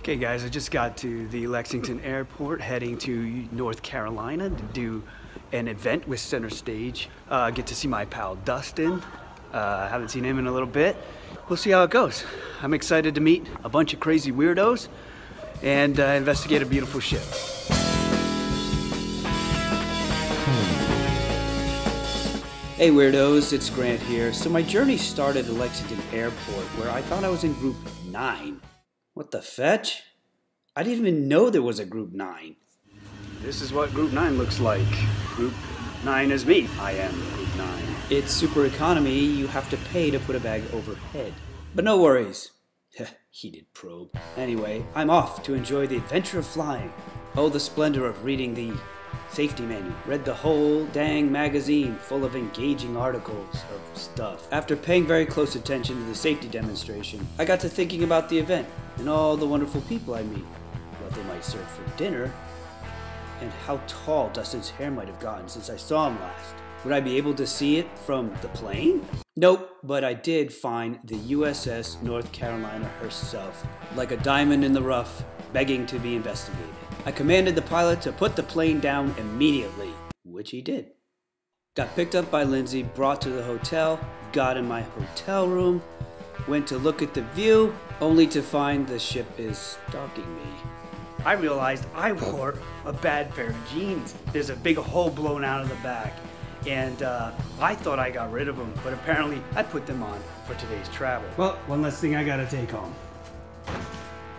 Okay guys, I just got to the Lexington airport heading to North Carolina to do an event with Center Stage. Get to see my pal Dustin. Haven't seen him in a little bit. We'll see how it goes. I'm excited to meet a bunch of crazy weirdos and investigate a beautiful ship. Hey weirdos, it's Grant here. So my journey started at Lexington Airport where I thought I was in group 9. What the fetch? I didn't even know there was a group 9. This is what group 9 looks like. Group 9 is me. I am group 9. It's super economy. You have to pay to put a bag overhead. But no worries. Heated probe. Anyway, I'm off to enjoy the adventure of flying. Oh, the splendor of reading the safety manual. Read the whole dang magazine full of engaging articles of stuff. After paying very close attention to the safety demonstration, I got to thinking about the event and all the wonderful people I meet, what they might serve for dinner, and how tall Dustin's hair might have gotten since I saw him last. Would I be able to see it from the plane? Nope, but I did find the USS North Carolina herself, like a diamond in the rough, begging to be investigated. I commanded the pilot to put the plane down immediately, which he did. Got picked up by Lindsay, brought to the hotel, got in my hotel room, went to look at the view, only to find the ship is stalking me. I realized I wore a bad pair of jeans. There's a big hole blown out of the back, and I thought I got rid of them, but apparently I put them on for today's travel. Well, one less thing I gotta take home.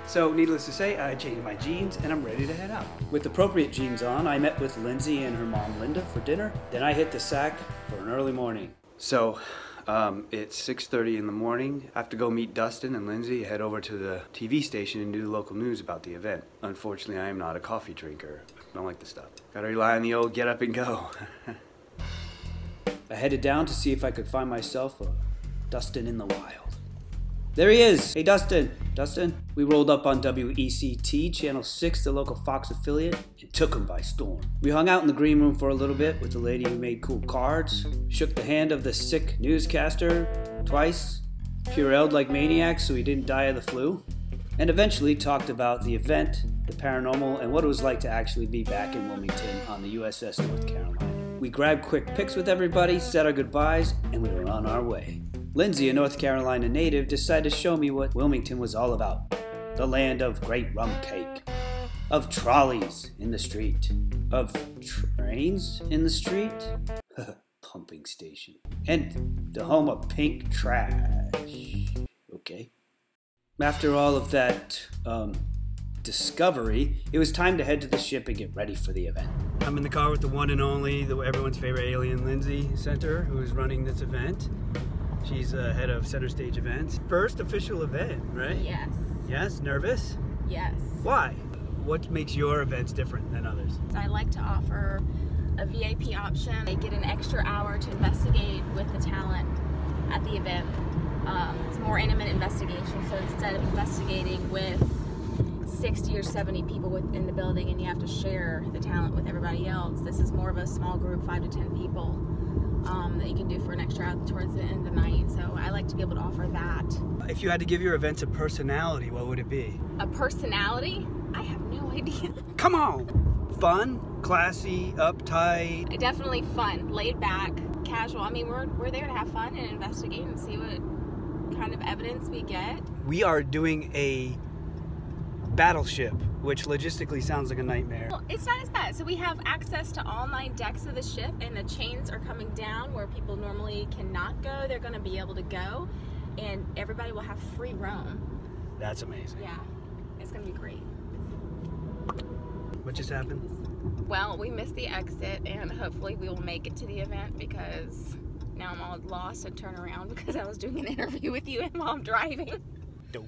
So, needless to say, I changed my jeans and I'm ready to head out. With appropriate jeans on, I met with Lindsay and her mom Linda for dinner. Then I hit the sack for an early morning. So, it's 6:30 in the morning. I have to go meet Dustin and Lindsay, head over to the TV station and do the local news about the event. Unfortunately, I am not a coffee drinker. I don't like the stuff. Gotta rely on the old get up and go. I headed down to see if I could find myself a Dustin in the wild. There he is! Hey Dustin! Dustin? We rolled up on WECT, Channel 6, the local Fox affiliate, and took him by storm. We hung out in the green room for a little bit with the lady who made cool cards, shook the hand of the sick newscaster twice, purelled like maniacs so he didn't die of the flu, and eventually talked about the event, the paranormal, and what it was like to actually be back in Wilmington on the USS North Carolina. We grabbed quick pics with everybody, said our goodbyes, and we were on our way. Lindsay, a North Carolina native, decided to show me what Wilmington was all about. The land of great rum cake, of trolleys in the street, of trains in the street, pumping station, and the home of pink trash. Okay. After all of that, discovery, it was time to head to the ship and get ready for the event. I'm in the car with the one and only, everyone's favorite alien, Lindsay Center, who is running this event. She's head of Center Stage Events. First official event, right? Yes. Yes? Nervous? Yes. Why? What makes your events different than others? I like to offer a VIP option. They get an extra hour to investigate with the talent at the event. It's more intimate investigation, so instead of investigating with 60 or 70 people in the building and you have to share the talent with everybody else, this is more of a small group, 5 to 10 people. That you can do for an extra hour towards the end of the night. So I like to be able to offer that. If you had to give your events a personality, what would it be? A personality? I have no idea. Come on! Fun, classy, uptight. Definitely fun, laid back, casual. I mean, we're there to have fun and investigate and see what kind of evidence we get. We are doing a battleship, which logistically sounds like a nightmare. Well, it's not as bad. So we have access to all 9 decks of the ship, and the chains are coming down where people normally cannot go. They're going to be able to go, and everybody will have free roam. That's amazing. Yeah, it's going to be great. What just happened? Well, we missed the exit, and hopefully we will make it to the event because now I'm all lost and turn around because I was doing an interview with you while I'm driving. Dope.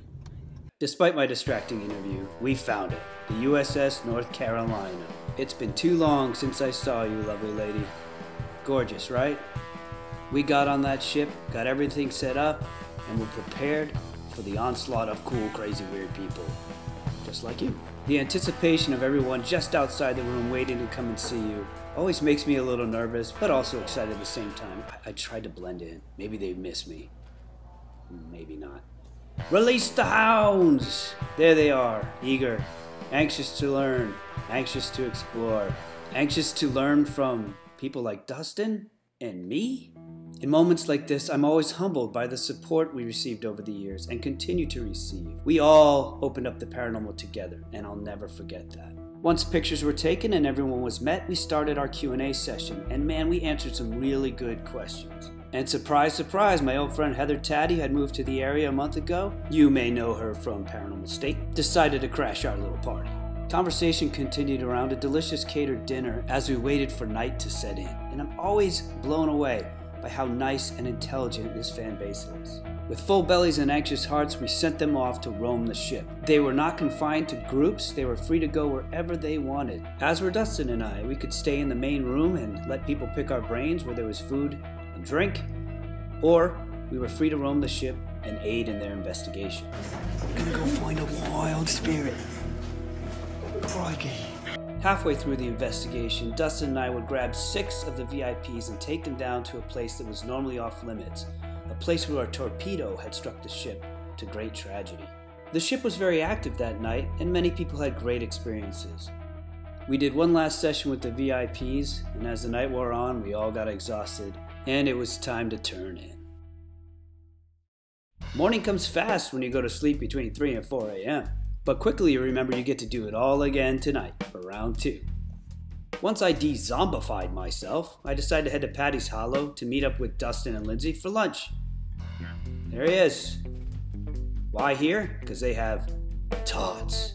Despite my distracting interview, we found it, the USS North Carolina. It's been too long since I saw you, lovely lady. Gorgeous, right? We got on that ship, got everything set up, and were prepared for the onslaught of cool, crazy, weird people. Just like you. The anticipation of everyone just outside the room waiting to come and see you always makes me a little nervous, but also excited at the same time. I tried to blend in. Maybe they miss me. Maybe not. Release the hounds! There they are, eager, anxious to learn, anxious to explore, anxious to learn from people like Dustin and me. In moments like this, I'm always humbled by the support we received over the years and continue to receive. We all opened up the paranormal together, and I'll never forget that. Once pictures were taken and everyone was met, we started our Q&A session, and man, we answered some really good questions. And surprise, surprise, my old friend Heather Taddy had moved to the area a month ago. You may know her from Paranormal State. Decided to crash our little party. Conversation continued around a delicious catered dinner as we waited for night to set in. And I'm always blown away by how nice and intelligent this fan base is. With full bellies and anxious hearts, we sent them off to roam the ship. They were not confined to groups, they were free to go wherever they wanted. As were Dustin and I. We could stay in the main room and let people pick our brains where there was food and drink, or we were free to roam the ship and aid in their investigation. We're gonna go find a wild spirit. Crikey. Halfway through the investigation, Dustin and I would grab 6 of the VIPs and take them down to a place that was normally off limits, a place where a torpedo had struck the ship, to great tragedy. The ship was very active that night, and many people had great experiences. We did one last session with the VIPs, and as the night wore on, we all got exhausted, and it was time to turn in. Morning comes fast when you go to sleep between 3 and 4 a.m., but quickly you remember you get to do it all again tonight for round 2. Once I de-zombified myself, I decided to head to Patty's Hollow to meet up with Dustin and Lindsay for lunch. There he is. Why here? Because they have tots.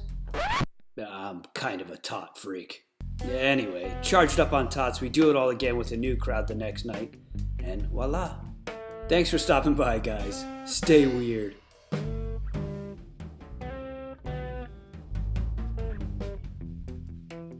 I'm kind of a tot freak. Anyway, charged up on tots, we do it all again with a new crowd the next night, and voila. Thanks for stopping by, guys. Stay weird.